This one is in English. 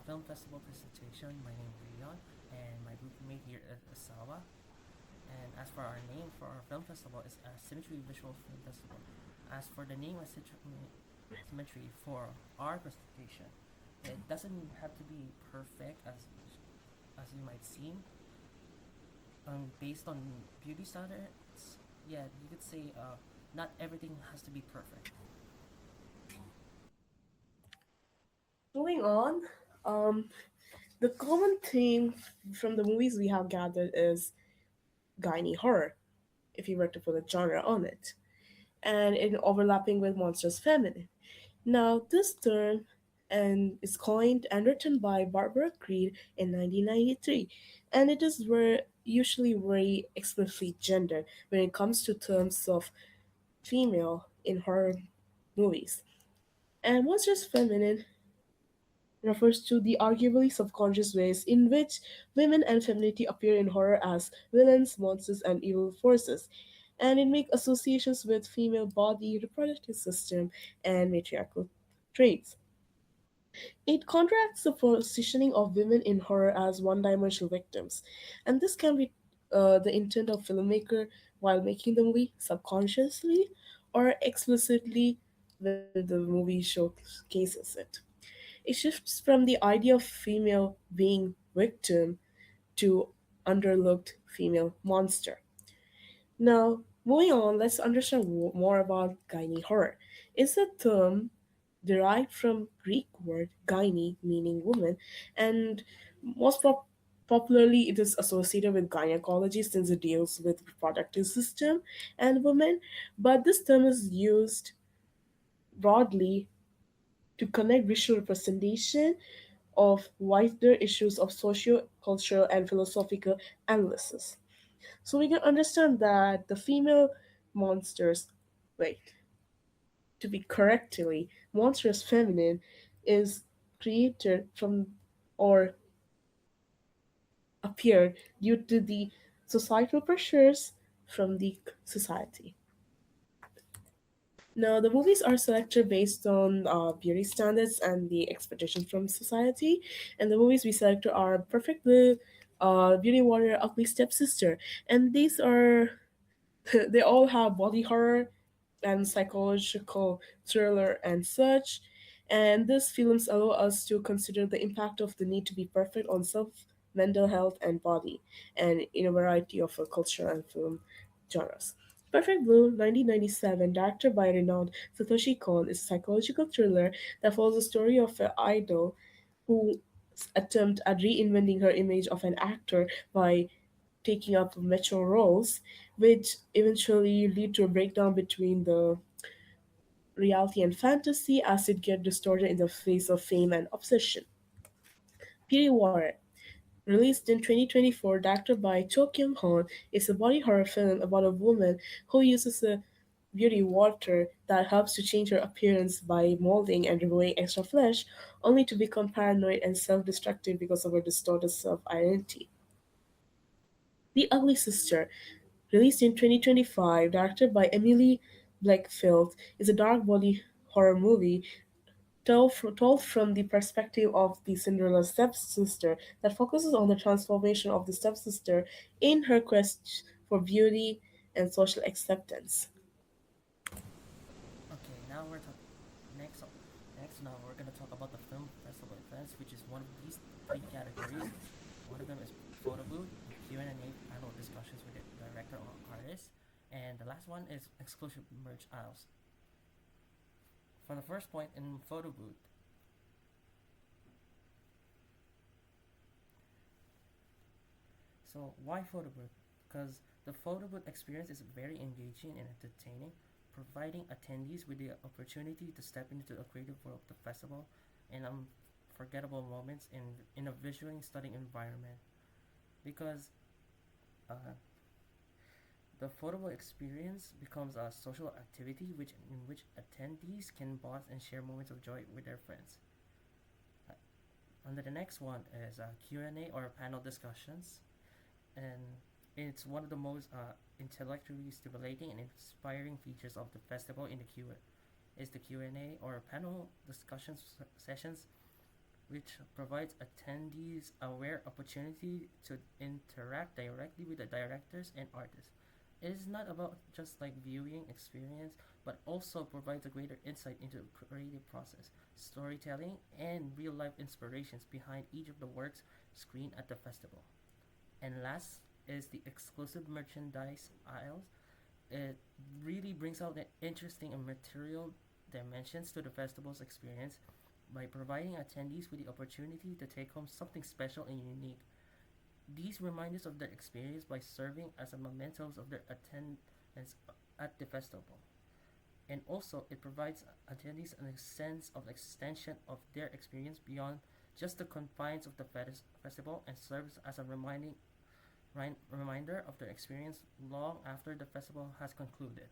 film festival presentation. My name is Rion, and my group mate here is Asawa. And as for our name for our film festival, is Symmetry Visual Film Festival. As for the name of Symmetry for our presentation, it doesn't have to be perfect as you might seem. Based on beauty standards, yeah, you could say not everything has to be perfect. Moving on, um, the common theme from the movies we have gathered is gynae horror, if you were to put a genre on it, and in overlapping with monstrous feminine. Now, this term and is coined and written by Barbara Creed in 1993, and it is usually very explicitly gendered when it comes to terms of female in horror movies. And monstrous feminine refers to the arguably subconscious ways in which women and femininity appear in horror as villains, monsters, and evil forces, and it makes associations with female body, reproductive system, and matriarchal traits. It contrasts the positioning of women in horror as one-dimensional victims, and this can be the intent of filmmaker while making the movie subconsciously or explicitly when the movie showcases it. It shifts from the idea of female being victim to underlooked female monster. Now, moving on, let's understand more about gynae horror. It's a term derived from Greek word gyne, meaning woman, and most popularly it is associated with gynecology since it deals with reproductive system and women. But this term is used broadly to connect visual representation of wider issues of socio-cultural and philosophical analysis. So we can understand that the female monsters, wait, to be correctly, monstrous feminine is created from or appeared due to the societal pressures from the society. Now, the movies are selected based on beauty standards and the expectations from society. And the movies we selected are Perfect Blue, Beauty Warrior, Ugly Stepsister. And these are, they all have body horror and psychological thriller and such. And these films allow us to consider the impact of the need to be perfect on self, mental health, and body, and in a variety of culture and film genres. Perfect Blue, 1997, directed by renowned Satoshi Kon, is a psychological thriller that follows the story of an idol who attempt at reinventing her image of an actor by taking up mature roles, which eventually lead to a breakdown between the reality and fantasy as it gets distorted in the face of fame and obsession. Beauty Warrior, released in 2024, directed by Cho Kyung Hon, is a body horror film about a woman who uses a beauty water that helps to change her appearance by molding and removing extra flesh, only to become paranoid and self-destructive because of her distorted self-identity. The Ugly Sister, released in 2025, directed by Emily Blackfield, is a dark body horror movie told from the perspective of the Cinderella stepsister that focuses on the transformation of the stepsister in her quest for beauty and social acceptance. Okay, now we're talking next. Next, now we're gonna talk about the film festival events, which is one of these three categories. One of them is photo booth, Q&A panel discussions with the director or artist, and the last one is exclusive merch aisles. For the first point in photo booth, so why photo booth? Because the photo booth experience is very engaging and entertaining, providing attendees with the opportunity to step into the creative world of the festival and unforgettable moments in a visually stunning environment. Because uh, the photo booth experience becomes a social activity in which attendees can bond and share moments of joy with their friends. Uh, Under the next one is Q&A or panel discussions, and it's one of the most intellectually stimulating and inspiring features of the festival. In the Q is the Q&A or panel discussion sessions which provides attendees a rare opportunity to interact directly with the directors and artists. It is not about just like viewing experience, but also provides a greater insight into the creative process, storytelling, and real life inspirations behind each of the works screened at the festival. And last is the exclusive merchandise aisles. It really brings out the interesting and material dimensions to the festival's experience by providing attendees with the opportunity to take home something special and unique. These remind us of their experience by serving as a mementos of their attendance at the festival. And also, it provides attendees a sense of extension of their experience beyond just the confines of the festival and serves as a reminder of their experience long after the festival has concluded.